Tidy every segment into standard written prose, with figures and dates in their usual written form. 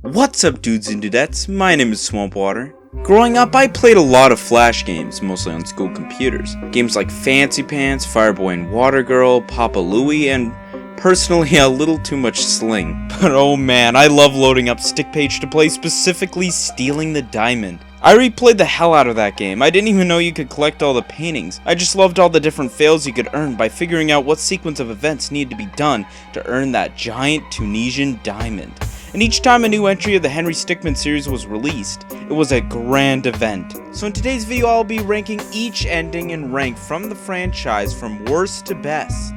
What's up, dudes and dudettes? My name is Swampwater. Growing up, I played a lot of Flash games, mostly on school computers. Games like Fancy Pants, Fireboy and Water Girl, Papa Louie, and personally a little too much Sling. But oh man, I love loading up Stickpage to play, specifically Stealing the Diamond. I replayed the hell out of that game. I didn't even know you could collect all the paintings. I just loved all the different fails you could earn by figuring out what sequence of events needed to be done to earn that giant Tunisian diamond. And each time a new entry of the Henry Stickmin series was released, it was a grand event. So in today's video, I'll be ranking each ending and rank from the franchise from worst to best.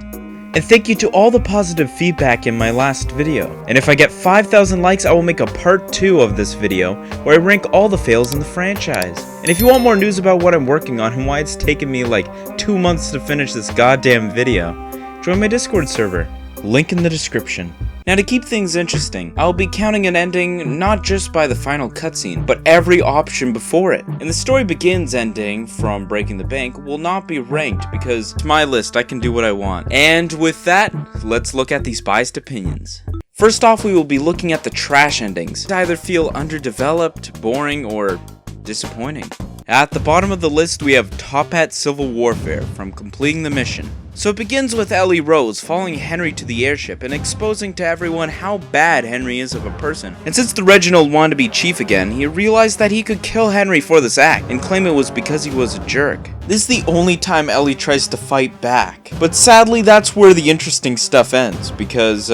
And thank you to all the positive feedback in my last video. And if I get 5,000 likes, I will make a part 2 of this video, where I rank all the fails in the franchise. And if you want more news about what I'm working on and why it's taken me like 2 months to finish this goddamn video, join my Discord server. Link in the description. Now, to keep things interesting, I'll be counting an ending not just by the final cutscene, but every option before it. And the story begins ending from Breaking the Bank will not be ranked because it's my list, I can do what I want. And with that, let's look at these biased opinions. First off, we will be looking at the trash endings. They either feel underdeveloped, boring, or disappointing. At the bottom of the list, we have Tophat Civil Warfare from completing the mission. So it begins with Ellie Rose following Henry to the airship and exposing to everyone how bad Henry is of a person. And since the Reginald wanted to be chief again, he realized that he could kill Henry for this act and claim it was because he was a jerk. This is the only time Ellie tries to fight back. But sadly, that's where the interesting stuff ends, because,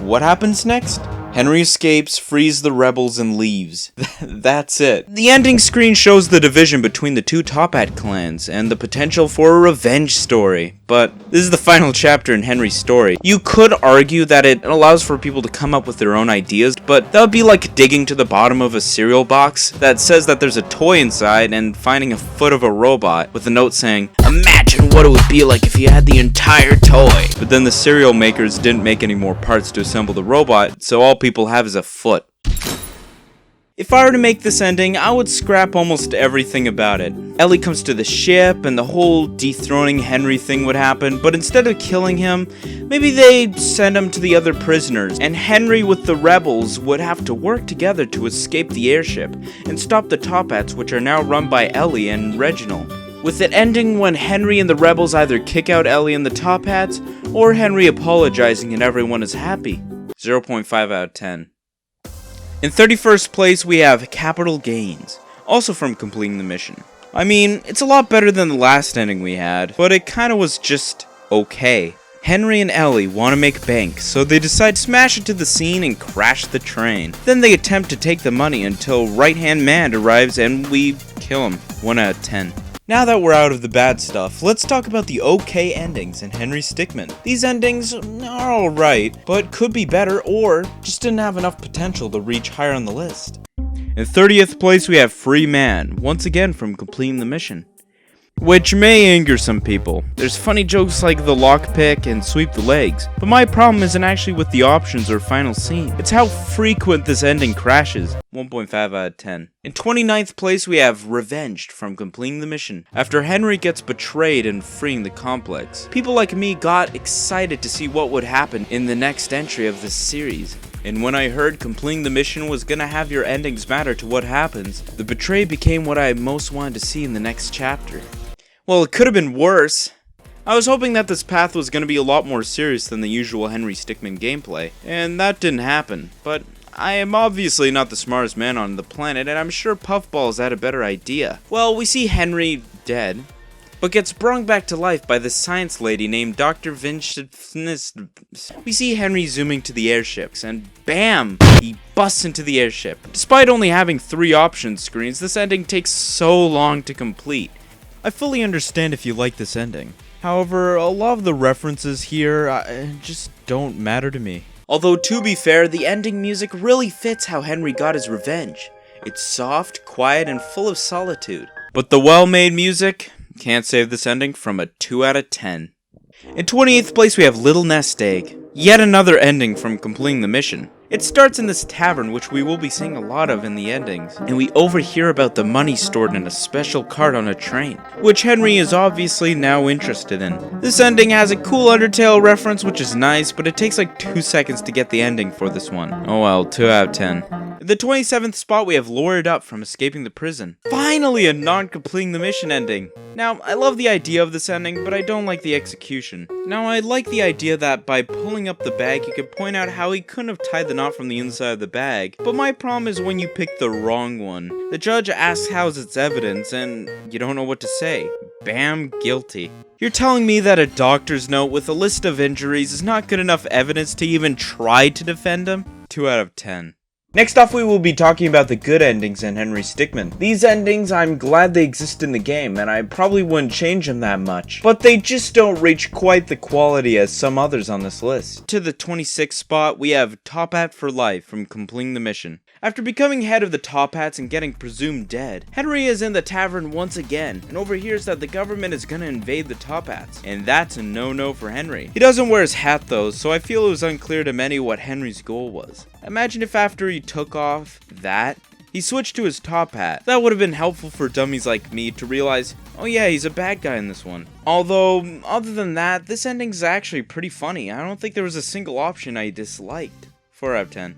what happens next? Henry escapes, frees the rebels, and leaves. That's it. The ending screen shows the division between the two Tophat clans, and the potential for a revenge story. But this is the final chapter in Henry's story. You could argue that it allows for people to come up with their own ideas, but that would be like digging to the bottom of a cereal box that says that there's a toy inside and finding a foot of a robot with a note saying, "Imagine what it would be like if you had the entire toy." But then the cereal makers didn't make any more parts to assemble the robot, so all people have is a foot. If I were to make this ending, I would scrap almost everything about it. Ellie comes to the ship and the whole dethroning Henry thing would happen, but instead of killing him, maybe they'd send him to the other prisoners, and Henry with the rebels would have to work together to escape the airship and stop the Tophats, which are now run by Ellie and Reginald. With it ending when Henry and the rebels either kick out Ellie and the Tophats, or Henry apologizing and everyone is happy. 0.5 out of 10. In 31st place, we have Capital Gains, also from completing the mission. I mean, it's a lot better than the last ending we had, but it kinda was just okay. Henry and Ellie want to make bank, so they decide to smash into the scene and crash the train. Then they attempt to take the money until Right-Hand Man arrives and we kill him. 1 out of 10. Now that we're out of the bad stuff, let's talk about the okay endings in Henry Stickmin. These endings are alright, but could be better or just didn't have enough potential to reach higher on the list. In 30th place, we have Free Man, once again from completing the mission, which may anger some people. There's funny jokes like the lockpick and sweep the legs, but my problem isn't actually with the options or final scene. It's how frequent this ending crashes. 1.5 out of 10. In 29th place, we have Revenged from completing the mission. After Henry gets betrayed and freeing the complex, people like me got excited to see what would happen in the next entry of this series. And when I heard completing the mission was gonna have your endings matter to what happens, the betray became what I most wanted to see in the next chapter. Well, it could have been worse. I was hoping that this path was going to be a lot more serious than the usual Henry Stickmin gameplay, and that didn't happen, but I am obviously not the smartest man on the planet, and I'm sure Puffballs had a better idea. Well, we see Henry dead, but gets brought back to life by this science lady named Dr. Vincent. We see Henry zooming to the airships, and BAM! He busts into the airship. Despite only having 3 option screens, this ending takes so long to complete. I fully understand if you like this ending. However, a lot of the references here just don't matter to me. Although, to be fair, the ending music really fits how Henry got his revenge. It's soft, quiet, and full of solitude. But the well-made music can't save this ending from a 2 out of 10. In 28th place, we have Little Nest Egg. Yet another ending from completing the mission. It starts in this tavern, which we will be seeing a lot of in the endings, and we overhear about the money stored in a special cart on a train, which Henry is obviously now interested in. This ending has a cool Undertale reference, which is nice, but it takes like 2 seconds to get the ending for this one. Oh well, 2 out of 10. At the 27th spot, we have Lured Up from escaping the prison. Finally, a non-completing the mission ending. Now, I love the idea of this ending, but I don't like the execution. Now, I like the idea that by pulling up the bag, you could point out how he couldn't have tied the knot from the inside of the bag, but my problem is when you pick the wrong one. The judge asks how's its evidence, and you don't know what to say. Bam, guilty. You're telling me that a doctor's note with a list of injuries is not good enough evidence to even try to defend him? 2 out of 10. Next off, we will be talking about the good endings in Henry Stickmin. These endings, I'm glad they exist in the game, and I probably wouldn't change them that much, but they just don't reach quite the quality as some others on this list. To the 26th spot, we have Tophat for life from completing the mission. After becoming head of the Tophats and getting presumed dead, Henry is in the tavern once again and overhears that the government is gonna invade the Tophats, and that's a no-no for Henry. He doesn't wear his hat though, so I feel it was unclear to many what Henry's goal was. Imagine if after he took off that, he switched to his top hat. That would have been helpful for dummies like me to realize, oh yeah, he's a bad guy in this one. Although, other than that, this ending's actually pretty funny. I don't think there was a single option I disliked. 4 out of 10.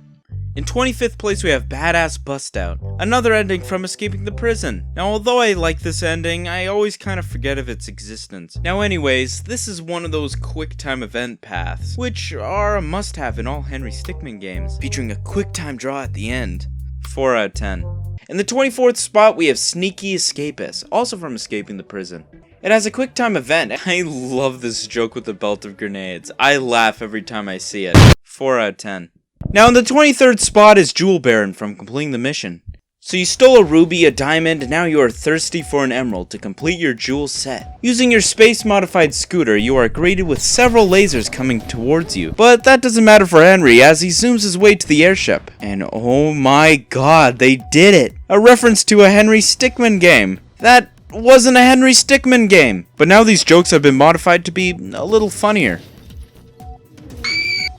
In 25th place, we have Badass Bust Out, another ending from escaping the prison. Now, although I like this ending, I always kind of forget of its existence. Now anyways, this is one of those quick time event paths, which are a must-have in all Henry Stickmin games, featuring a quick time draw at the end. 4 out of 10. In the 24th spot, we have Sneaky Escapist, also from escaping the prison. It has a quick time event. I love this joke with the belt of grenades. I laugh every time I see it. 4 out of 10. Now in the 23rd spot is Jewel Baron from completing the mission. So you stole a ruby, a diamond, and now you are thirsty for an emerald to complete your jewel set. Using your space-modified scooter, you are greeted with several lasers coming towards you. But that doesn't matter for Henry as he zooms his way to the airship. And oh my god, they did it! A reference to a Henry Stickmin game. That wasn't a Henry Stickmin game. But now these jokes have been modified to be a little funnier.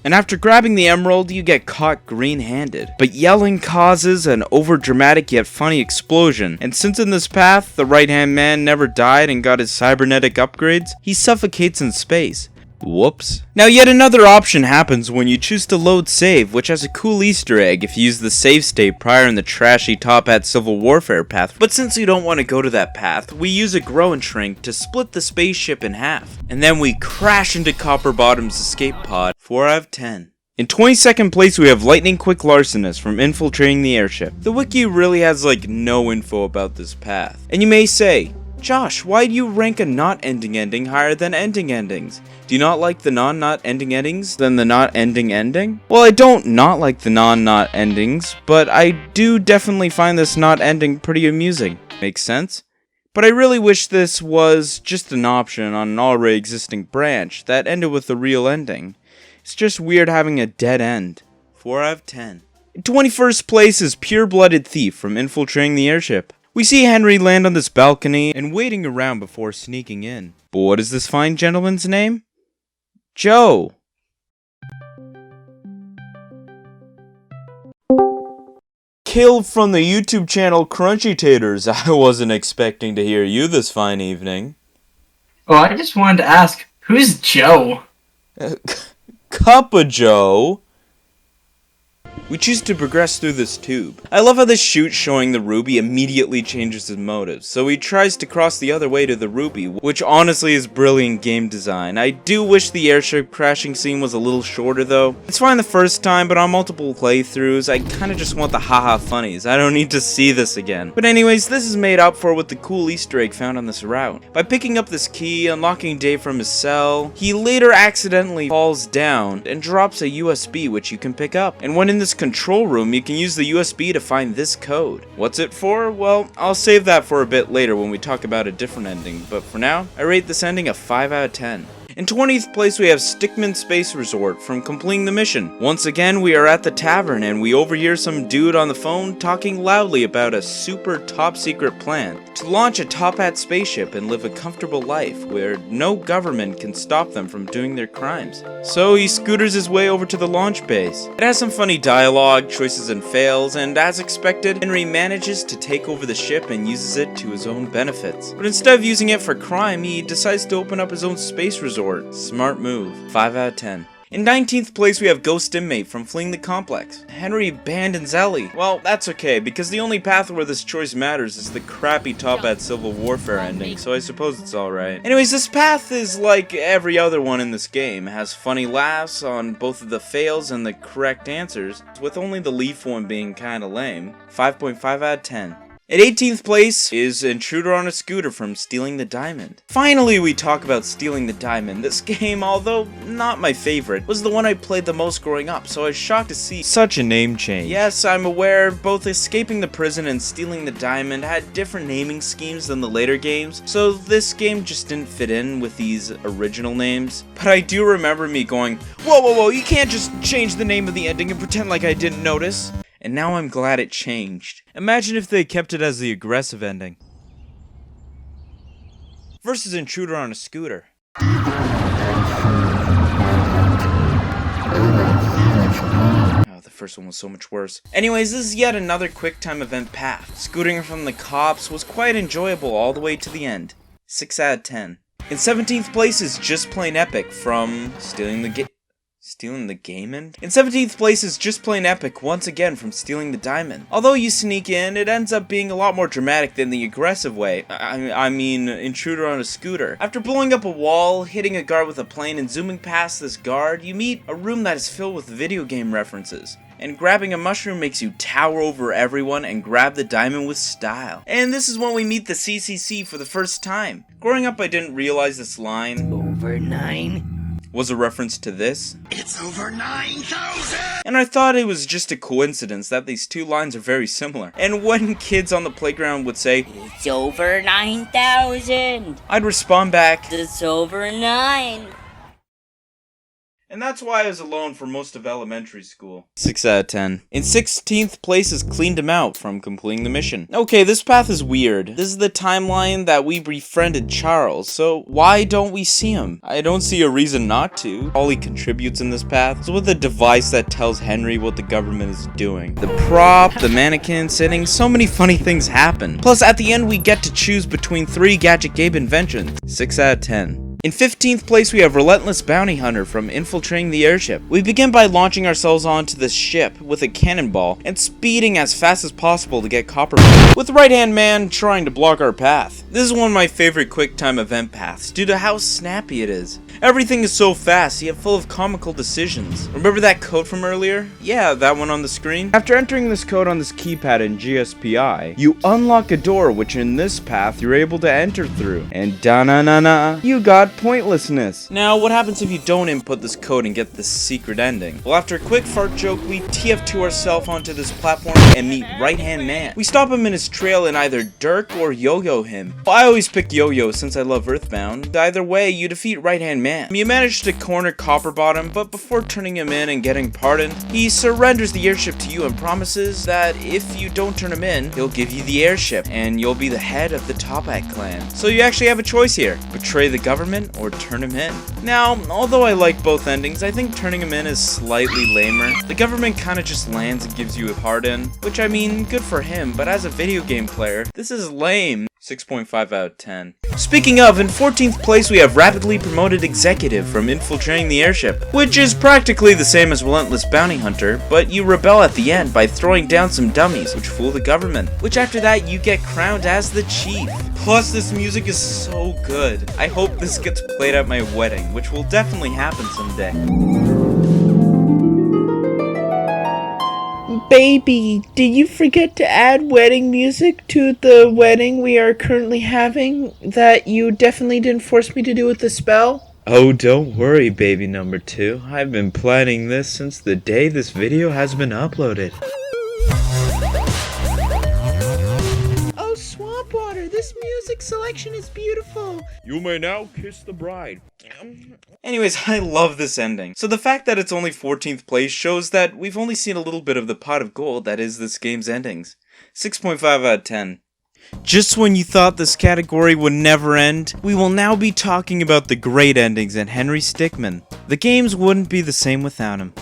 And after grabbing the emerald, you get caught green-handed. But yelling causes an overdramatic yet funny explosion, and since in this path, the right-hand man never died and got his cybernetic upgrades, he suffocates in space. Whoops. Now yet another option happens when you choose to load save, which has a cool Easter egg if you use the save state prior in the trashy Tophat Civil Warfare path. But since you don't want to go to that path, we use a grow and shrink to split the spaceship in half. And then we crash into Copper Bottom's escape pod. 4 out of 10. In 22nd place, we have Lightning Quick Larcenist from infiltrating the airship. The wiki really has like no info about this path. And you may say, Josh, why do you rank a not ending ending higher than ending endings? Do you not like the non-not ending endings than the not ending ending? Well, I don't not like the non-not endings, but I do definitely find this not ending pretty amusing. Makes sense? But I really wish this was just an option on an already existing branch that ended with a real ending. It's just weird having a dead end. 4 out of 10. In 21st place is Pure-Blooded Thief from infiltrating the airship. We see Henry land on this balcony and waiting around before sneaking in. But what is this fine gentleman's name? Joe. Killed from the YouTube channel Crunchy Taters. I wasn't expecting to hear you this fine evening. Oh, I just wanted to ask, who's Joe? Cup of Joe. We choose to progress through this tube. I love how the shoot showing the ruby immediately changes his motives, so he tries to cross the other way to the ruby, which honestly is brilliant game design. I do wish the airship crashing scene was a little shorter though. It's fine the first time, but on multiple playthroughs, I kinda just want the haha funnies. I don't need to see this again. But anyways, this is made up for with the cool Easter egg found on this route. By picking up this key, unlocking Dave from his cell, he later accidentally falls down and drops a USB which you can pick up. And when in this control room, you can use the USB to find this code. What's it for? Well, I'll save that for a bit later when we talk about a different ending, but for now, I rate this ending a 5 out of 10. In 20th place we have Stickmin Space Resort from completing the mission. Once again we are at the tavern and we overhear some dude on the phone talking loudly about a super top secret plan to launch a Tophat spaceship and live a comfortable life where no government can stop them from doing their crimes. So he scooters his way over to the launch base. It has some funny dialogue, choices and fails, and as expected, Henry manages to take over the ship and uses it to his own benefits. But instead of using it for crime, he decides to open up his own space resort. Smart move. 5 out of 10. In 19th place we have Ghost Inmate from fleeing the complex. Henry abandons Ellie. Well, that's okay, because the only path where this choice matters is the crappy Tophat Civil Warfare ending, so I suppose it's alright. Anyways, this path is like every other one in this game. It has funny laughs on both of the fails and the correct answers, with only the Leaf one being kinda lame. 5.5 out of 10. At 18th place is Intruder on a Scooter from Stealing the Diamond. Finally we talk about Stealing the Diamond. This game, although not my favorite, was the one I played the most growing up, so I was shocked to see such a name change. Yes, I'm aware both Escaping the Prison and Stealing the Diamond had different naming schemes than the later games, so this game just didn't fit in with these original names. But I do remember me going, whoa, you can't just change the name of the ending and pretend like I didn't notice. And now I'm glad it changed. Imagine if they kept it as the aggressive ending. Versus Intruder on a Scooter. Oh, the first one was so much worse. Anyways, this is yet another QuickTime event path. Scooting from the cops was quite enjoyable all the way to the end. 6 out of 10. In 17th place is Just Plain Epic from Stealing the Game End? In 17th place is Just Plain Epic once again from Stealing the Diamond. Although you sneak in, it ends up being a lot more dramatic than the aggressive way. I mean, Intruder on a Scooter. After blowing up a wall, hitting a guard with a plane, and zooming past this guard, you meet a room that is filled with video game references. And grabbing a mushroom makes you tower over everyone and grab the diamond with style. And this is when we meet the CCC for the first time. Growing up, I didn't realize this line Over 9? was a reference to this. It's over 9,000! And I thought it was just a coincidence that these two lines are very similar. And when kids on the playground would say, It's over 9,000! I'd respond back, It's over 9! and that's why I was alone for most of elementary school. 6 out of 10. In 16th place is Cleaned Him Out from completing the mission. Okay, this path is weird. This is the timeline that we befriended Charles, so why don't we see him? I don't see a reason not to. All he contributes in this path is with a device that tells Henry what the government is doing. The prop, the mannequin sitting, so many funny things happen. Plus, at the end we get to choose between 3 Gadget Gabe inventions. 6 out of 10. In 15th place we have Relentless Bounty Hunter from infiltrating the airship. We begin by launching ourselves onto this ship with a cannonball and speeding as fast as possible to get Copper, with the right-hand man trying to block our path. This is one of my favorite QuickTime event paths due to how snappy it is. Everything is so fast, yet full of comical decisions. Remember that code from earlier? Yeah, that one on the screen. After entering this code on this keypad in GSPI, you unlock a door which in this path you're able to enter through. And da-na-na-na, you got pointlessness. Now, what happens if you don't input this code and get this secret ending? Well, after a quick fart joke, we TF2 ourselves onto this platform and meet Right-Hand Man. We stop him in his trail and either dirk or yo-yo him. Well, I always pick yo-yo since I love Earthbound. Either way, you defeat Right-Hand Man. You manage to corner Copperbottom, but before turning him in and getting pardoned, he surrenders the airship to you and promises that if you don't turn him in, he'll give you the airship, and you'll be the head of the Tophat clan. So you actually have a choice here. Betray the government or turn him in. Now, although I like both endings, I think turning him in is slightly lamer. The government kinda just lands and gives you a pardon, which I mean, good for him, but as a video game player, this is lame. 6.5 out of 10. Speaking of, in 14th place we have Rapidly Promoted Executive from infiltrating the airship, which is practically the same as Relentless Bounty Hunter, but you rebel at the end by throwing down some dummies which fool the government, which after that you get crowned as the chief. Plus this music is so good. I hope this gets played at my wedding, which will definitely happen someday. Baby, did you forget to add wedding music to the wedding we are currently having that you definitely didn't force me to do with the spell? Oh, don't worry, baby number 2. I've been planning this since the day this video has been uploaded. Oh, Swampwater, this this music selection is beautiful. You may now kiss the bride. Anyways, I love this ending. So the fact that it's only 14th place shows that we've only seen a little bit of the pot of gold that is this game's endings. 6.5 out of 10. Just when you thought this category would never end, we will now be talking about the great endings in Henry Stickmin. The games wouldn't be the same without him.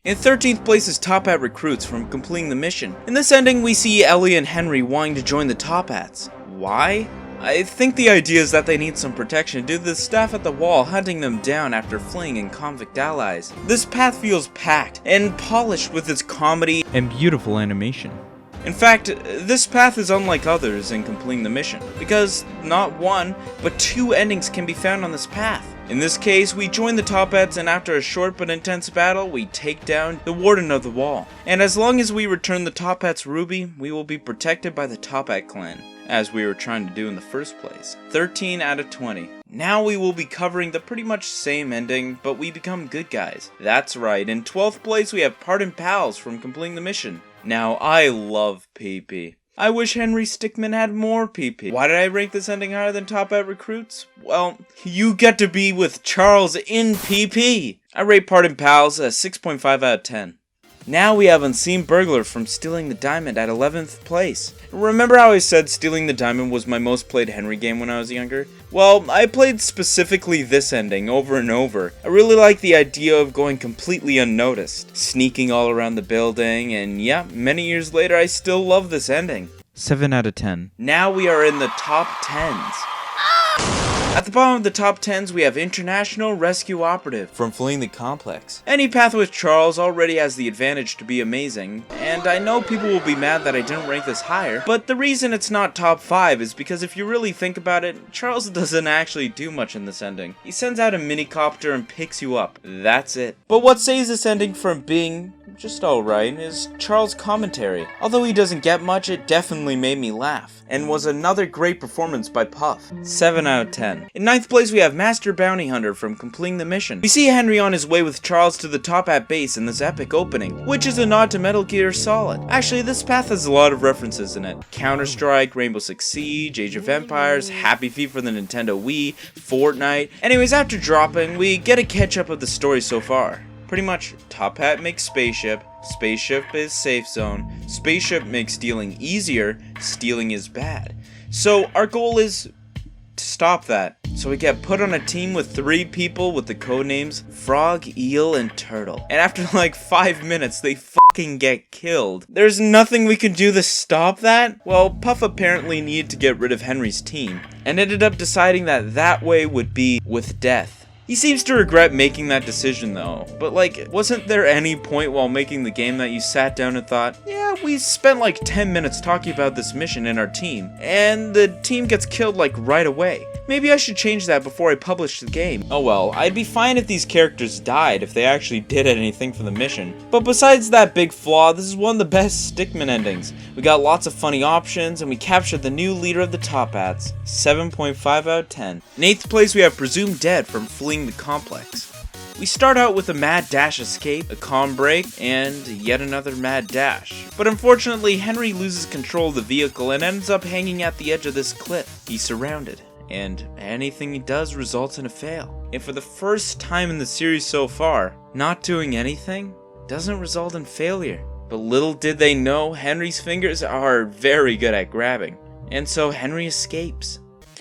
In 13th place is Tophat Recruits from completing the mission. In this ending, we see Ellie and Henry wanting to join the Tophats. Why? I think the idea is that they need some protection due to the staff at the wall hunting them down after fleeing in Convict Allies. This path feels packed and polished with its comedy and beautiful animation. In fact, this path is unlike others in completing the mission, because not one, but two endings can be found on this path. In this case, we join the Tophats and after a short but intense battle, we take down the Warden of the Wall. And as long as we return the Tophat's ruby, we will be protected by the Tophat clan, as we were trying to do in the first place. 13 out of 20. Now we will be covering the pretty much same ending, but we become good guys. That's right, in 12th place we have Pardon Pals from completing the mission. Now, I love PP. I wish Henry Stickmin had more PP. Why did I rank this ending higher than Tophat Recruits? Well, you get to be with Charles in PP. I rate Pardon Pals a 6.5 out of 10. Now we have Unseen Burglar from Stealing the Diamond at 11th place. Remember how I said Stealing the Diamond was my most played Henry game when I was younger? Well, I played specifically this ending over and over. I really like the idea of going completely unnoticed, sneaking all around the building, and yeah, many years later I still love this ending. 7 out of 10. Now we are in the top 10s. At the bottom of the top 10s, we have International Rescue Operative from Fleeing the Complex. Any path with Charles already has the advantage to be amazing, and I know people will be mad that I didn't rank this higher, but the reason it's not top 5 is because if you really think about it, Charles doesn't actually do much in this ending. He sends out a minicopter and picks you up. That's it. But what saves this ending from being just alright is Charles' commentary. Although he doesn't get much, it definitely made me laugh, and was another great performance by Puff. 7 out of 10. In 9th place we have Master Bounty Hunter from completing the mission. We see Henry on his way with Charles to the Tophat base in this epic opening, which is a nod to Metal Gear Solid. Actually, this path has a lot of references in it. Counter-Strike, Rainbow Six Siege, Age of Empires, Happy Feet for the Nintendo Wii, Fortnite. Anyways, after dropping, we get a catch-up of the story so far. Pretty much, Tophat makes spaceship, spaceship is safe zone, spaceship makes stealing easier, stealing is bad. So our goal is to stop that. So we get put on a team with 3 people with the codenames Frog, Eel, and Turtle. And after like 5 minutes, they fucking get killed. There's nothing we can do to stop that? Well, Puff apparently needed to get rid of Henry's team, and ended up deciding that that way would be with death. He seems to regret making that decision though, but like, wasn't there any point while making the game that you sat down and thought, yeah, we spent like 10 minutes talking about this mission in our team, and the team gets killed like right away. Maybe I should change that before I publish the game. Oh well, I'd be fine if these characters died if they actually did anything for the mission. But besides that big flaw, this is one of the best Stickmin endings. We got lots of funny options, and we captured the new leader of the Tophats. 7.5 out of 10. In 8th place we have Presumed Dead from Fleeing the Complex. We start out with a mad dash escape, a comm break, and yet another mad dash. But unfortunately, Henry loses control of the vehicle and ends up hanging at the edge of this cliff. He's surrounded, and anything he does results in a fail. And for the first time in the series so far, not doing anything doesn't result in failure. But little did they know, Henry's fingers are very good at grabbing, and so Henry escapes.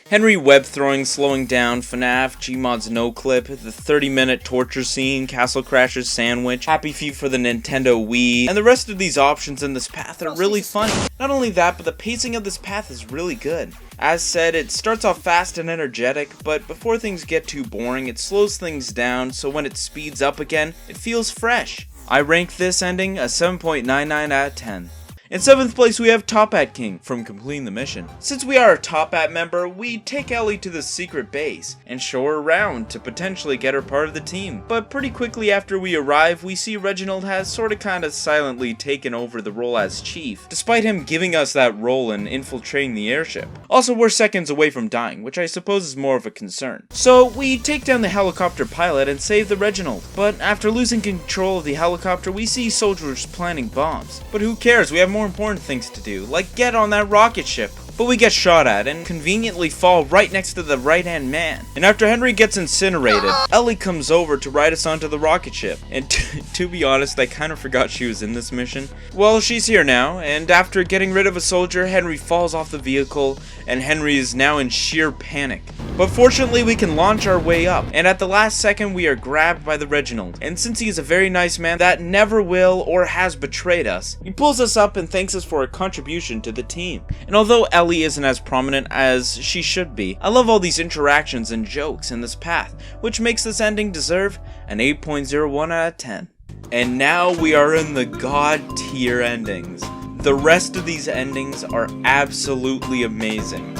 Henry web throwing, slowing down, FNAF, Gmod's no clip, the 30-minute torture scene, Castle Crashers sandwich, Happy Feet for the Nintendo Wii, and the rest of these options in this path are really funny. Not only that, but the pacing of this path is really good. As said, it starts off fast and energetic, but before things get too boring, it slows things down, so when it speeds up again, it feels fresh. I rank this ending a 7.99 out of 10. In 7th place we have Tophat King from completing the mission. Since we are a Tophat member, we take Ellie to the secret base and show her around to potentially get her part of the team. But pretty quickly after we arrive, we see Reginald has kinda silently taken over the role as chief, despite him giving us that role in infiltrating the airship. Also, we're seconds away from dying, which I suppose is more of a concern. So we take down the helicopter pilot and save the Reginald. But after losing control of the helicopter, we see soldiers planting bombs. But who cares, we have more important things to do, like get on that rocket ship. but we get shot at and conveniently fall right next to the right-hand man. And after Henry gets incinerated, Ellie comes over to ride us onto the rocket ship. And to be honest, I kind of forgot she was in this mission. Well, she's here now, and after getting rid of a soldier, Henry falls off the vehicle, and Henry is now in sheer panic. But fortunately, we can launch our way up, and at the last second, we are grabbed by the Reginald. And since he is a very nice man that never will or has betrayed us, he pulls us up and thanks us for our contribution to the team. And although Ellie isn't as prominent as she should be, I love all these interactions and jokes in this path, which makes this ending deserve an 8.01 out of 10. And now we are in the god tier endings. The rest of these endings are absolutely amazing,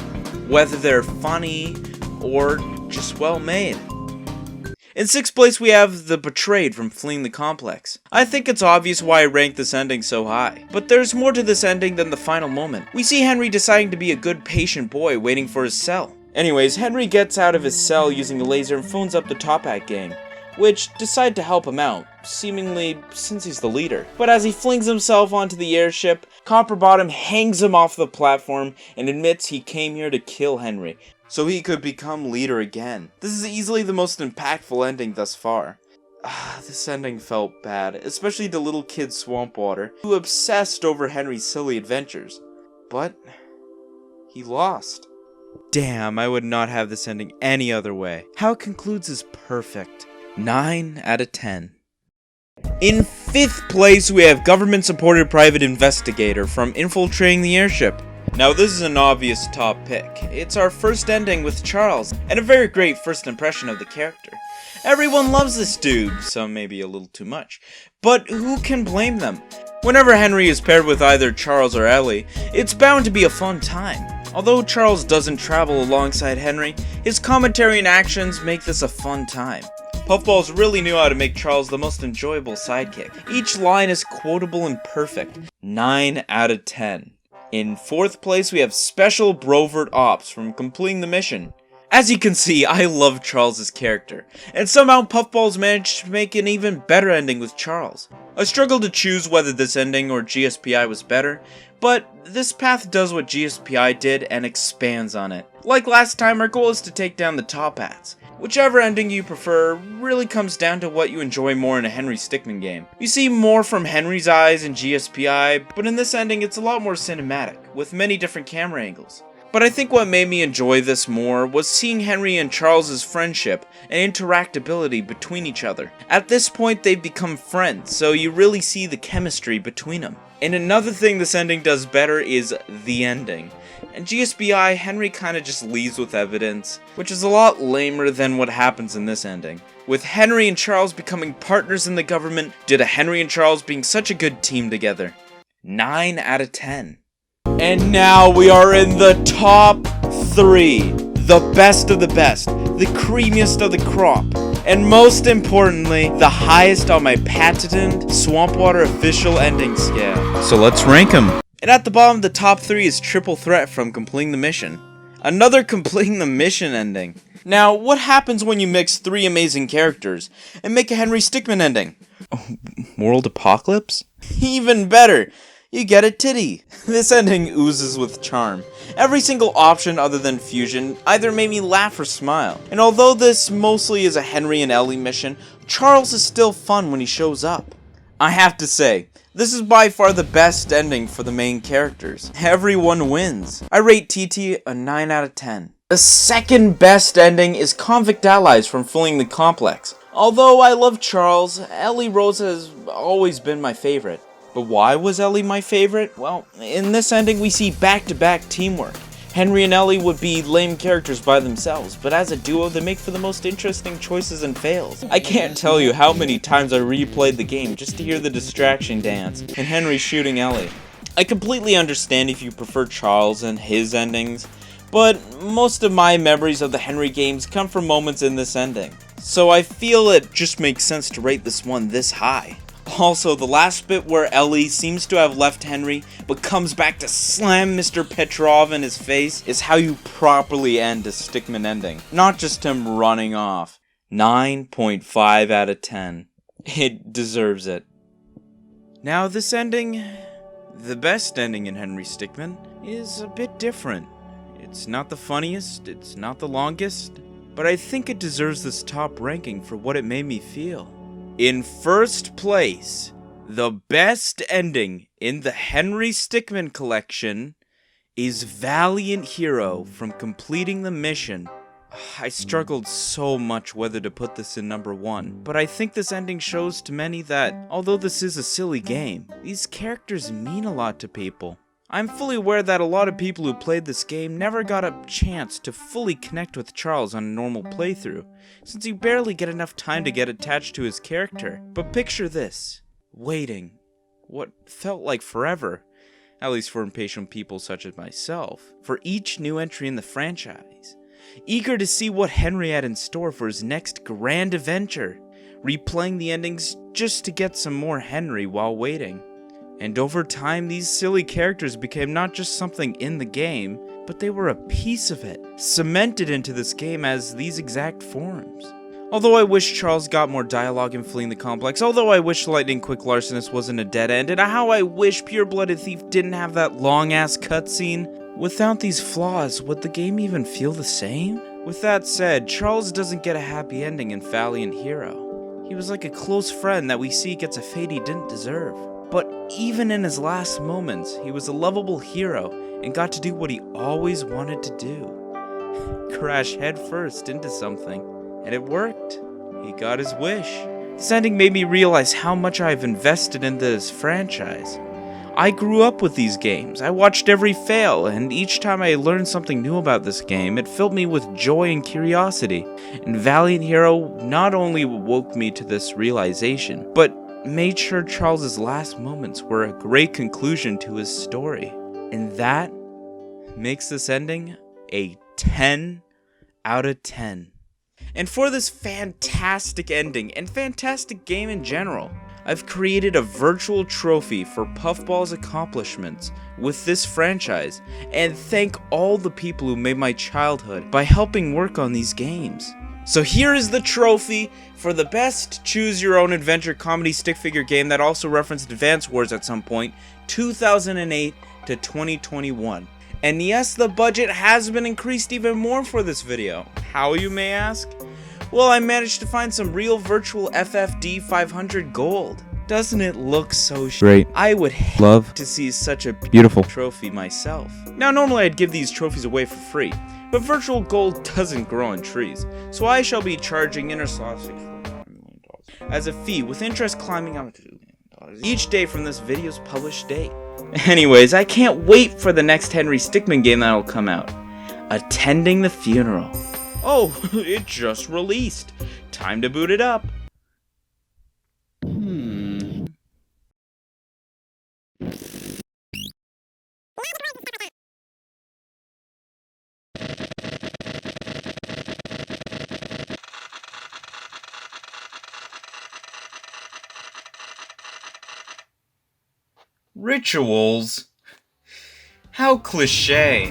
whether they're funny or just well made. In 6th place we have the Betrayed from Fleeing the Complex. I think it's obvious why I ranked this ending so high, but there's more to this ending than the final moment. We see Henry deciding to be a good patient boy waiting for his cell. Anyways, Henry gets out of his cell using a laser and phones up the Tophat Gang, which decide to help him out, seemingly since he's the leader. But as he flings himself onto the airship, Copperbottom hangs him off the platform and admits he came here to kill Henry, so he could become leader again. This is easily the most impactful ending thus far. This ending felt bad, especially the little kid Swampwater, who obsessed over Henry's silly adventures. But he lost. Damn, I would not have this ending any other way. How it concludes is perfect. 9 out of 10. In 5th place, we have government-supported private investigator from infiltrating the airship. Now this is an obvious top pick. It's our first ending with Charles, and a very great first impression of the character. Everyone loves this dude, some maybe a little too much, but who can blame them? Whenever Henry is paired with either Charles or Ellie, it's bound to be a fun time. Although Charles doesn't travel alongside Henry, his commentary and actions make this a fun time. Puffballs really knew how to make Charles the most enjoyable sidekick. Each line is quotable and perfect. 9 out of 10. In 4th place, we have Special Brovert Ops from completing the mission. As you can see, I love Charles' character, and somehow Puffballs managed to make an even better ending with Charles. I struggled to choose whether this ending or GSPI was better, but this path does what GSPI did and expands on it. Like last time, our goal is to take down the top hats. Whichever ending you prefer really comes down to what you enjoy more in a Henry Stickmin game. You see more from Henry's eyes in GSPI, but in this ending it's a lot more cinematic, with many different camera angles. But I think what made me enjoy this more was seeing Henry and Charles' friendship and interactability between each other. At this point they've become friends, so you really see the chemistry between them. And another thing this ending does better is the ending. In GSBI, Henry kinda just leaves with evidence, which is a lot lamer than what happens in this ending. With Henry and Charles becoming partners in the government due to Henry and Charles being such a good team together. 9 out of 10. And now we are in the top 3. The best of the best. The creamiest of the crop. And most importantly, the highest on my patented Swampwater official ending scale. So let's rank them. And at the bottom of the top 3 is Triple Threat from Completing the Mission. Another Completing the Mission ending. Now, what happens when you mix 3 amazing characters and make a Henry Stickmin ending? World Apocalypse? Even better! You get a Titty. This ending oozes with charm. Every single option other than Fusion either made me laugh or smile. And although this mostly is a Henry and Ellie mission, Charles is still fun when he shows up. I have to say, this is by far the best ending for the main characters. Everyone wins. I rate TT a 9 out of 10. The second best ending is Convict Allies from Fleeing the Complex. Although I love Charles, Ellie Rose has always been my favorite. But why was Ellie my favorite? Well, in this ending we see back-to-back teamwork. Henry and Ellie would be lame characters by themselves, but as a duo they make for the most interesting choices and fails. I can't tell you how many times I replayed the game just to hear the distraction dance and Henry shooting Ellie. I completely understand if you prefer Charles and his endings, but most of my memories of the Henry games come from moments in this ending. So I feel it just makes sense to rate this one this high. Also, the last bit where Ellie seems to have left Henry, but comes back to slam Mr. Petrov in his face, is how you properly end a Stickmin ending, not just him running off. 9.5 out of 10. It deserves it. Now, this ending The best ending in Henry Stickmin is a bit different. It's not the funniest, it's not the longest, but I think it deserves this top ranking for what it made me feel. In first place, the best ending in the Henry Stickmin collection is Valiant Hero from completing the mission. I struggled so much whether to put this in number 1, but I think this ending shows to many that, although this is a silly game, these characters mean a lot to people. I'm fully aware that a lot of people who played this game never got a chance to fully connect with Charles on a normal playthrough, since you barely get enough time to get attached to his character. But picture this, waiting, what felt like forever, at least for impatient people such as myself, for each new entry in the franchise. Eager to see what Henry had in store for his next grand adventure, replaying the endings just to get some more Henry while waiting. And over time, these silly characters became not just something in the game, but they were a piece of it, cemented into this game as these exact forms. Although I wish Charles got more dialogue in fleeing the complex, although I wish Lightning Quick Larcenous wasn't a dead end, and how I wish Pure-Blooded Thief didn't have that long-ass cutscene, without these flaws, would the game even feel the same? With that said, Charles doesn't get a happy ending in Valiant Hero. He was like a close friend that we see gets a fate he didn't deserve. But even in his last moments, he was a lovable hero and got to do what he always wanted to do. Crash headfirst into something. And it worked. He got his wish. This ending made me realize how much I've invested in this franchise. I grew up with these games. I watched every fail, and each time I learned something new about this game, it filled me with joy and curiosity. And Valiant Hero not only woke me to this realization, but made sure Charles's last moments were a great conclusion to his story. And that makes this ending a 10 out of 10. And for this fantastic ending, and fantastic game in general, I've created a virtual trophy for Puffball's accomplishments with this franchise, and thank all the people who made my childhood by helping work on these games. So here is the trophy for the best choose-your-own-adventure comedy stick figure game that also referenced Advance Wars at some point, 2008 to 2021. And yes, the budget has been increased even more for this video. How, you may ask? Well, I managed to find some real virtual FFD 500 gold. Doesn't it look so great? I would love to see such a beautiful trophy myself. Now, normally I'd give these trophies away for free, but virtual gold doesn't grow on trees, so I shall be charging as a fee, with interest climbing up to each day from this video's published date. Anyways, I can't wait for the next Henry Stickmin game that'll come out. Attending the Funeral. Oh, it just released. Time to boot it up. Rituals? How cliché.